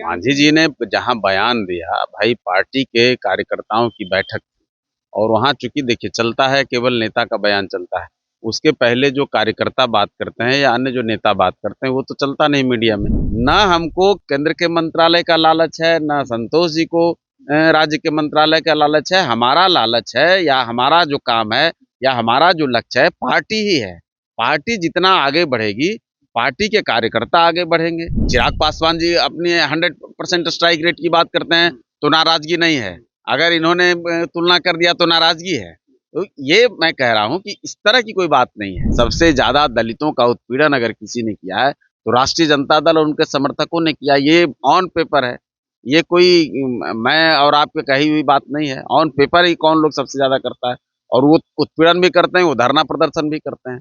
मांझी जी ने जहाँ बयान दिया भाई, पार्टी के कार्यकर्ताओं की बैठक थी और वहाँ चूंकि देखिए चलता है, केवल नेता का बयान चलता है। उसके पहले जो कार्यकर्ता बात करते हैं या अन्य जो नेता बात करते हैं वो तो चलता नहीं मीडिया में। ना हमको केंद्र के मंत्रालय का लालच है, ना संतोष जी को राज्य के मंत्रालय का लालच है। हमारा लालच है या हमारा जो काम है या हमारा जो लक्ष्य है पार्टी ही है। पार्टी जितना आगे बढ़ेगी, पार्टी के कार्यकर्ता आगे बढ़ेंगे। चिराग पासवान जी अपनी 100% स्ट्राइक रेट की बात करते हैं तो नाराजगी नहीं है, अगर इन्होंने तुलना कर दिया तो नाराजगी है। तो ये मैं कह रहा हूं कि इस तरह की कोई बात नहीं है। सबसे ज्यादा दलितों का उत्पीड़न अगर किसी ने किया है तो राष्ट्रीय जनता दल और उनके समर्थकों ने किया। ये ऑन पेपर है, ये कोई मैं और आपके कही हुई बात नहीं है। ऑन पेपर ही कौन लोग सबसे ज्यादा करता है, और वो उत्पीड़न भी करते हैं, वो धरना प्रदर्शन भी करते हैं।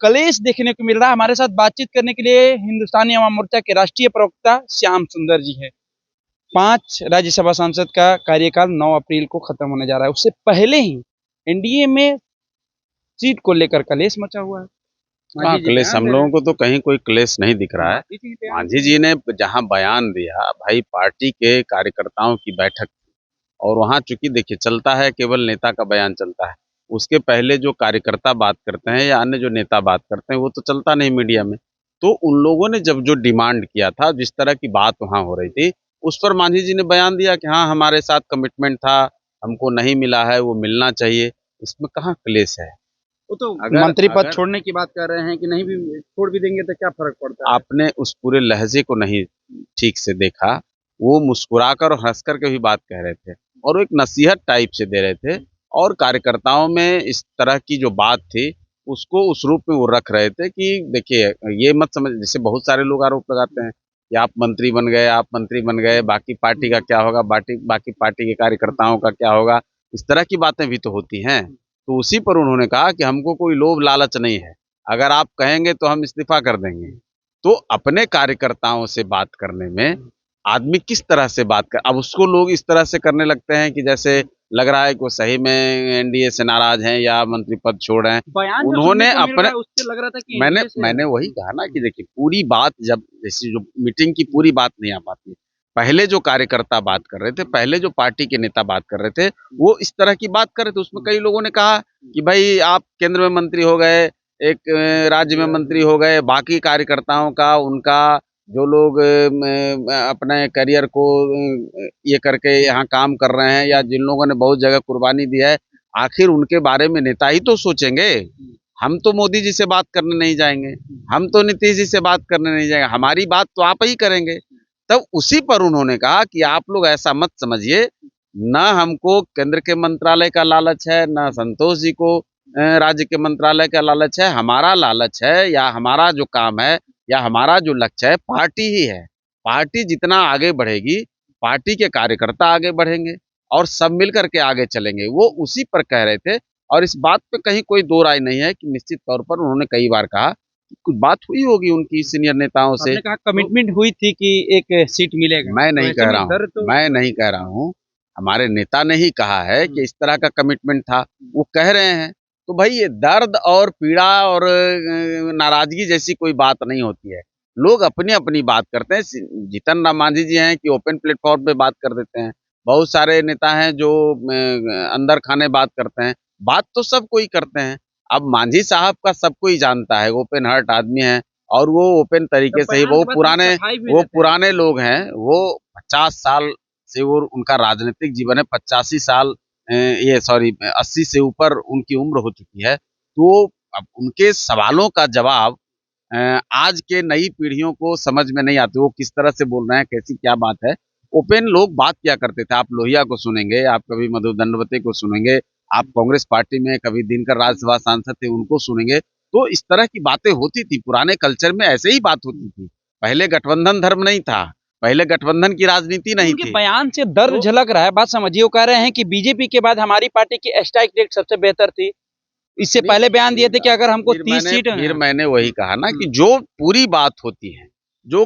कलेश देखने को मिल रहा है। हमारे साथ बातचीत करने के लिए हिंदुस्तानी अवाम मोर्चा के राष्ट्रीय प्रवक्ता श्याम सुंदर जी है। 5 राज्यसभा सांसद का कार्यकाल 9 अप्रैल को खत्म होने जा रहा है। उससे पहले ही एनडीए में सीट को लेकर कलेश मचा हुआ है। हाँ, क्लेश हम लोगों को तो कहीं कोई क्लेश नहीं दिख रहा है। मांझी जी ने जहाँ बयान दिया भाई, पार्टी के कार्यकर्ताओं की बैठक थी और वहाँ चूंकि देखिए चलता है, केवल नेता का बयान चलता है। उसके पहले जो कार्यकर्ता बात करते हैं या अन्य जो नेता बात करते हैं वो तो चलता नहीं मीडिया में। तो उन लोगों ने जब जो डिमांड किया था, जिस तरह की बात वहाँ हो रही थी, उस पर मांझी जी ने बयान दिया कि हाँ हमारे साथ कमिटमेंट था, हमको नहीं मिला है, वो मिलना चाहिए। इसमें कहाँ क्लेश है। वो तो मंत्री पद छोड़ने की बात कर रहे हैं कि नहीं भी छोड़ भी देंगे तो क्या फर्क पड़ता है। आपने उस पूरे लहजे को नहीं ठीक से देखा। वो मुस्कुराकर और हंस कर के भी बात कह रहे थे और वो एक नसीहत टाइप से दे रहे थे, और कार्यकर्ताओं में इस तरह की जो बात थी उसको उस रूप में वो रख रहे थे कि देखिए ये मत समझ, जैसे बहुत सारे लोग आरोप लगाते हैं कि आप मंत्री बन गए, आप मंत्री बन गए, बाकी पार्टी का क्या होगा, बाकी पार्टी के कार्यकर्ताओं का क्या होगा। इस तरह की बातें भी तो होती हैं। तो उसी पर उन्होंने कहा कि हमको कोई लोभ लालच नहीं है, अगर आप कहेंगे तो हम इस्तीफा कर देंगे। तो अपने कार्यकर्ताओं से बात करने में आदमी किस तरह से बात कर, अब उसको लोग इस तरह से करने लगते हैं कि जैसे लग रहा है कि वो सही में एनडीए से नाराज हैं या मंत्री पद छोड़ रहे हैं। बयान उन्होंने अपने उससे लग रहा था कि मैंने वही कहा ना कि देखिए पूरी बात, जब जैसे जो मीटिंग की पूरी बात नहीं आ पाती, पहले जो कार्यकर्ता बात कर रहे थे, पहले जो पार्टी के नेता बात कर रहे थे, वो इस तरह की बात कर रहे थे। उसमें कई लोगों ने कहा कि भाई आप केंद्र में मंत्री हो गए, एक राज्य में मंत्री हो गए, बाकी कार्यकर्ताओं का, उनका जो लोग अपने करियर को ये करके यहाँ काम कर रहे हैं या जिन लोगों ने बहुत जगह कुर्बानी दी है, आखिर उनके बारे में नेता ही तो सोचेंगे। हम तो मोदी जी से बात करने नहीं जाएंगे, हम तो नीतीश जी से बात करने नहीं जाएंगे, हमारी बात तो आप ही करेंगे। तब उसी पर उन्होंने कहा कि आप लोग ऐसा मत समझिए, ना हमको केंद्र के मंत्रालय का लालच है, ना संतोष जी को राज्य के मंत्रालय का लालच है। हमारा लालच है या हमारा जो काम है या हमारा जो लक्ष्य है पार्टी ही है। पार्टी जितना आगे बढ़ेगी, पार्टी के कार्यकर्ता आगे बढ़ेंगे और सब मिलकर के आगे चलेंगे। वो उसी पर कह रहे थे और इस बात पे कहीं कोई दो राय नहीं है कि निश्चित तौर पर उन्होंने कई बार कहा कि कुछ बात हुई होगी उनकी सीनियर नेताओं से। आपने कहा कमिटमेंट हुई थी कि एक सीट मिलेगा। मैं नहीं कह रहा हूँ, मैं नहीं कह रहा हूँ, हमारे नेता ने ही कहा है कि इस तरह का कमिटमेंट था, वो कह रहे हैं। तो भाई ये दर्द और पीड़ा और नाराजगी जैसी कोई बात नहीं होती है। लोग अपनी अपनी बात करते हैं। जीतन राम मांझी जी हैं कि ओपन प्लेटफॉर्म पे बात कर देते हैं, बहुत सारे नेता हैं जो अंदर खाने बात करते हैं। बात तो सब कोई करते हैं। अब मांझी साहब का सब कोई जानता है, ओपन हार्ट आदमी है और वो ओपन तरीके से ही, वो पुराने लोग हैं। वो 50 साल से वो उनका राजनीतिक जीवन है, 85 साल ये सॉरी 80 से ऊपर उनकी उम्र हो चुकी है। तो अब उनके सवालों का जवाब आज के नई पीढ़ियों को समझ में नहीं आते, वो किस तरह से बोल रहे हैं, कैसी क्या बात है। ओपन लोग बात किया करते थे। आप लोहिया को सुनेंगे, आप कभी मधु दंडवते को सुनेंगे, आप कांग्रेस पार्टी में कभी दिनकर राज्यसभा सांसद थे उनको सुनेंगे। तो इस तरह की बातें होती थी, पुराने कल्चर में ऐसे ही बात होती थी। पहले गठबंधन धर्म नहीं था, पहले गठबंधन की राजनीति नहीं थी। बयान से दर्द झलक रहा है। बात समझिए, वो कह रहे हैं कि बीजेपी के बाद हमारी पार्टी की स्ट्राइक रेट सबसे बेहतर थी। इससे पहले बयान दिए थे कि अगर हमको 30 सीट, फिर मैंने वही कहा ना कि जो पूरी बात होती है, जो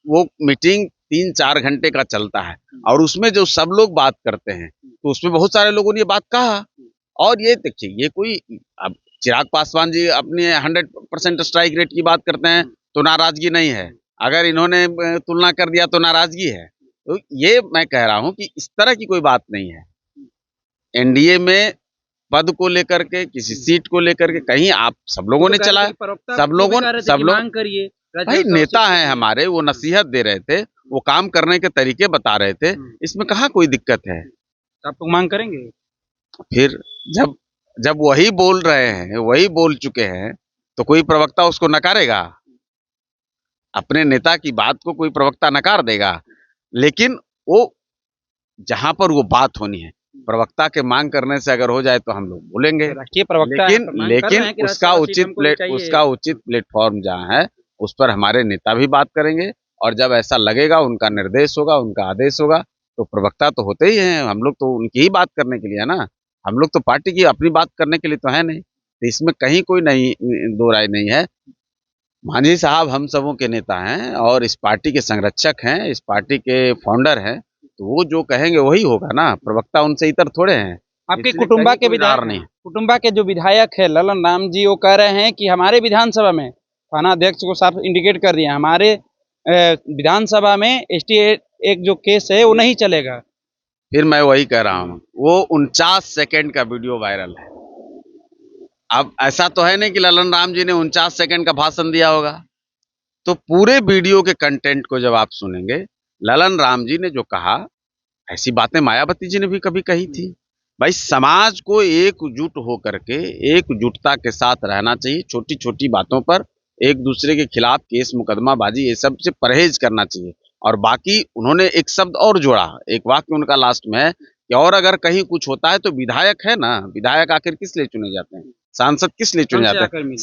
वो मीटिंग 3-4 घंटे का चलता है और उसमें जो सब लोग बात करते हैं, तो उसमें बहुत सारे लोगों ने ये बात कहा। और ये देखिए, ये कोई, अब चिराग पासवान जी अपनी 100% स्ट्राइक रेट की बात करते हैं तो नाराजगी नहीं है, अगर इन्होंने तुलना कर दिया तो नाराजगी है। तो ये मैं कह रहा हूं कि इस तरह की कोई बात नहीं है। एनडीए में पद को लेकर के, किसी सीट को लेकर के कहीं आप सब लोगों ने चला, सब लोग भाई नेता हैं हमारे, वो नसीहत दे रहे थे, वो काम करने के तरीके बता रहे थे, इसमें कहाँ कोई दिक्कत है। आप तो मांग करेंगे फिर जब जब वही बोल रहे हैं, वही बोल चुके हैं, तो कोई प्रवक्ता उसको नकारेगा? अपने नेता की बात को कोई प्रवक्ता नकार देगा? लेकिन वो जहां पर वो बात होनी है, प्रवक्ता के मांग करने से अगर हो जाए तो हम लोग बोलेंगे, लेकिन उसका उचित प्लेटफॉर्म जहाँ है उस पर हमारे नेता भी बात करेंगे, और जब ऐसा लगेगा, उनका निर्देश होगा, उनका आदेश होगा, तो प्रवक्ता तो होते ही हैं, हम लोग तो उनकी ही बात करने के लिए है ना, हम लोग तो पार्टी की अपनी बात करने के लिए तो है नहीं। तो इसमें कहीं कोई नहीं, दो राय नहीं है। मांझी साहब हम सबों के नेता हैं और इस पार्टी के संरक्षक हैं, इस पार्टी के फाउंडर हैं, तो वो जो कहेंगे वही होगा ना, प्रवक्ता उनसे इतर थोड़े हैं। आपके कुटुंबा के विधायक नहीं, कुटुंबा के जो विधायक है ललन राम जी, वो कह रहे हैं कि हमारे विधानसभा में, थाना अध्यक्ष को साफ इंडिकेट कर दिया, हमारे विधानसभा में एसटी एक जो केस है वो नहीं चलेगा। फिर मैं वही कह रहा हूँ, वो 49 सेकंड का वीडियो वायरल है। अब ऐसा तो है नहीं कि ललन राम जी ने 49 सेकंड का भाषण दिया होगा। तो पूरे वीडियो के कंटेंट को जब आप सुनेंगे, ललन राम जी ने जो कहा, ऐसी बातें मायावती जी ने भी कभी कही थी। भाई समाज को एकजुट होकर के, एकजुटता के साथ रहना चाहिए, छोटी छोटी बातों पर एक दूसरे के खिलाफ केस मुकदमाबाजी ये सब से परहेज करना चाहिए। और बाकी उन्होंने एक शब्द और जोड़ा, एक वाक्य उनका लास्ट में है कि और अगर कहीं कुछ होता है तो विधायक है ना, विधायक आखिर किस लिए चुने जाते हैं, सांसद किस लिए चुने जाते हैं?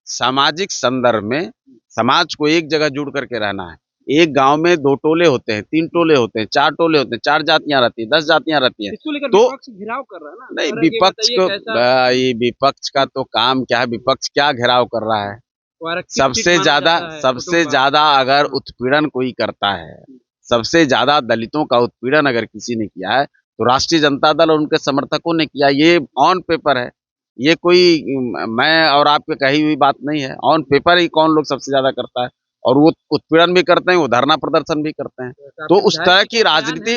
सामाजिक संदर्भ में समाज को एक जगह जुड़ करके रहना है। एक गांव में 2 टोले होते हैं, 3 टोले होते हैं, 4 टोले होते हैं, 4 जातियां रहती हैं, 10 जातियां रहती हैं। तो घिराव कर रहा है ना, नहीं, विपक्ष को भाई, विपक्ष का तो काम क्या है, विपक्ष क्या घेराव कर रहा है? सबसे ज्यादा अगर उत्पीड़न कोई करता है, सबसे ज्यादा दलितों का उत्पीड़न अगर किसी ने किया है तो राष्ट्रीय जनता दल और उनके समर्थकों ने किया। ये ऑन पेपर है, ये कोई मैं और आपके कही हुई बात नहीं है। ऑन पेपर ही कौन लोग सबसे ज्यादा करता है, और वो उत्पीड़न भी करते हैं, वो धरना प्रदर्शन भी करते हैं। तो उस तरह की राजनीति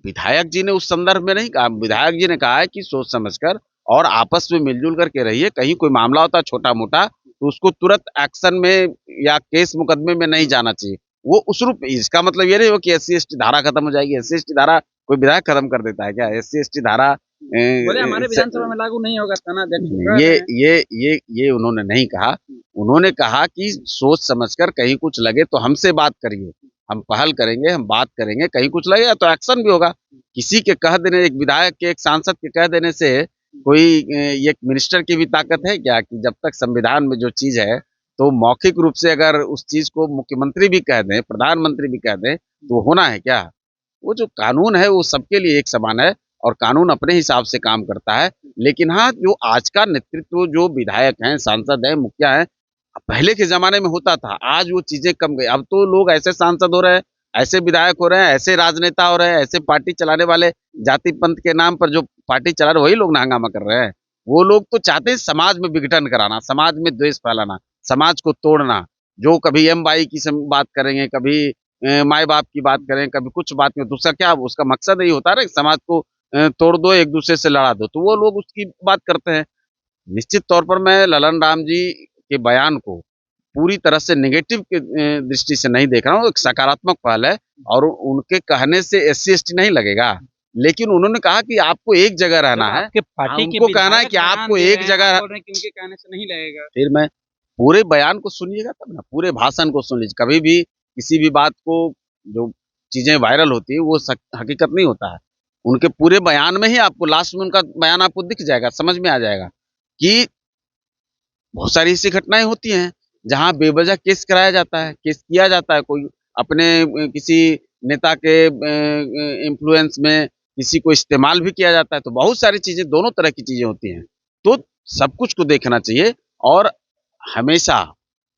विधायक जी ने उस संदर्भ में नहीं कहा। विधायक जी ने कहा है कि सोच समझकर और आपस में मिलजुल करके रहिए, कहीं कोई मामला होता है छोटा मोटा तो उसको तुरंत एक्शन में या केस मुकदमे में नहीं जाना चाहिए। वो उस रूप, इसका मतलब ये नहीं हो कि SC/ST धारा खत्म हो जाएगी। SC/ST धारा कोई विधायक खत्म कर देता है क्या? SC/ST धारा बोले हमारे विधानसभा में लागू नहीं होगा, थाना अध्यक्ष ये उन्होंने नहीं कहा। उन्होंने कहा कि सोच समझकर कहीं कुछ लगे तो हमसे बात करिए, हम पहल करेंगे, हम बात करेंगे, कहीं कुछ लगेगा तो एक्शन भी होगा। किसी के कह देने, एक विधायक के, एक सांसद के कह देने से कोई एक मिनिस्टर की भी ताकत है क्या कि जब तक संविधान में जो चीज है तो मौखिक रूप से अगर उस चीज को मुख्यमंत्री भी कह दें, प्रधानमंत्री भी कह दें, तो होना है क्या? वो जो कानून है वो सबके लिए एक समान है और कानून अपने हिसाब से काम करता है। लेकिन हाँ, जो आज का नेतृत्व, जो विधायक हैं, सांसद हैं, मुखिया हैं, पहले के जमाने में होता था, आज वो चीजें कम गई। अब तो लोग ऐसे सांसद हो रहे हैं, ऐसे विधायक हो रहे हैं, ऐसे राजनेता हो रहे हैं, ऐसे पार्टी चलाने वाले, जाति पंथ के नाम पर जो पार्टी चला रहे वही लोग हंगामा कर रहे हैं। वो लोग तो चाहते हैं समाज में विघटन कराना, समाज में द्वेष फैलाना, समाज को तोड़ना। जो कभी M-22 की बात करेंगे, कभी माए बाप की बात करें, कभी कुछ बात में, दूसरा क्या उसका मकसद यही होता है ना, समाज को तोड़ दो, एक दूसरे से लड़ा दो, तो वो लोग उसकी बात करते हैं। निश्चित तौर पर मैं ललन राम जी के बयान को पूरी तरह से नेगेटिव के दृष्टि से नहीं देख रहा हूँ। एक सकारात्मक पहल है और उनके कहने से SC/ST नहीं लगेगा। लेकिन उन्होंने कहा कि आपको एक जगह रहना है, उनको कहना है कि आपको एक जगह, उनके कहने से नहीं लगेगा। फिर मैं पूरे बयान को सुनिएगा तब ना, पूरे भाषण को सुन लीजिए। कभी भी किसी भी बात को, जो चीजें वायरल होती है वो हकीकत नहीं होता है। उनके पूरे बयान में ही आपको लास्ट में उनका बयान आपको दिख जाएगा, समझ में आ जाएगा कि बहुत सारी ऐसी घटनाएं होती हैं जहां बेवजह केस कराया जाता है, केस किया जाता है, कोई अपने किसी नेता के इन्फ्लुएंस में किसी को इस्तेमाल भी किया जाता है। तो बहुत सारी चीजें, दोनों तरह की चीजें होती हैं। तो सब कुछ को देखना चाहिए और हमेशा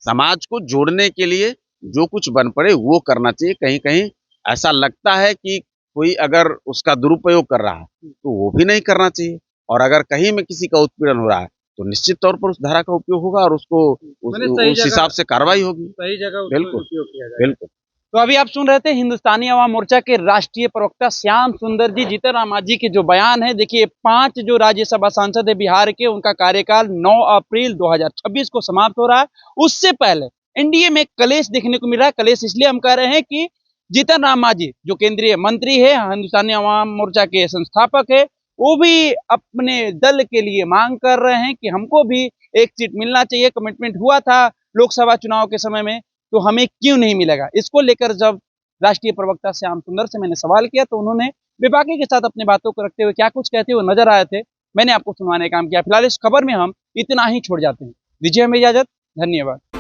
समाज को जोड़ने के लिए जो कुछ बन पड़े वो करना चाहिए। कहीं कहीं ऐसा लगता है कि कोई अगर उसका दुरुपयोग कर रहा है तो वो भी नहीं करना चाहिए। और अगर कहीं में किसी का उत्पीड़न हो रहा है तो निश्चित तौर पर उस धारा का उपयोग होगा और उसको उस हिसाब से कार्रवाई होगी। सही जगह बिल्कुल उपयोग किया जाएगा। बिल्कुल। तो अभी आप सुन रहे थे हिंदुस्तानी अवाम मोर्चा के राष्ट्रीय प्रवक्ता श्याम सुंदर जी, जीतन राम मांझी के जो बयान है। देखिए, 5 जो राज्यसभा सांसद है बिहार के, उनका कार्यकाल 9 अप्रैल 2026 को समाप्त हो रहा है। उससे पहले एनडीए में कलेश देखने को मिल रहा है। कलेश इसलिए हम कह रहे हैं कि जीतन राम मांझी जो केंद्रीय मंत्री है, हिंदुस्तानी अवाम मोर्चा के संस्थापक है, वो भी अपने दल के लिए मांग कर रहे हैं कि हमको भी एक सीट मिलना चाहिए। कमिटमेंट हुआ था लोकसभा चुनाव के समय में, तो हमें क्यों नहीं मिलेगा। इसको लेकर जब राष्ट्रीय प्रवक्ता श्याम सुंदर से मैंने सवाल किया तो उन्होंने बेबाकी के साथ अपनी बातों को रखते हुए क्या कुछ कहते हुए नजर आए थे, मैंने आपको सुनवाने का काम किया। फिलहाल इस खबर में हम इतना ही छोड़ जाते हैं। दीजिए हमें इजाजत। धन्यवाद।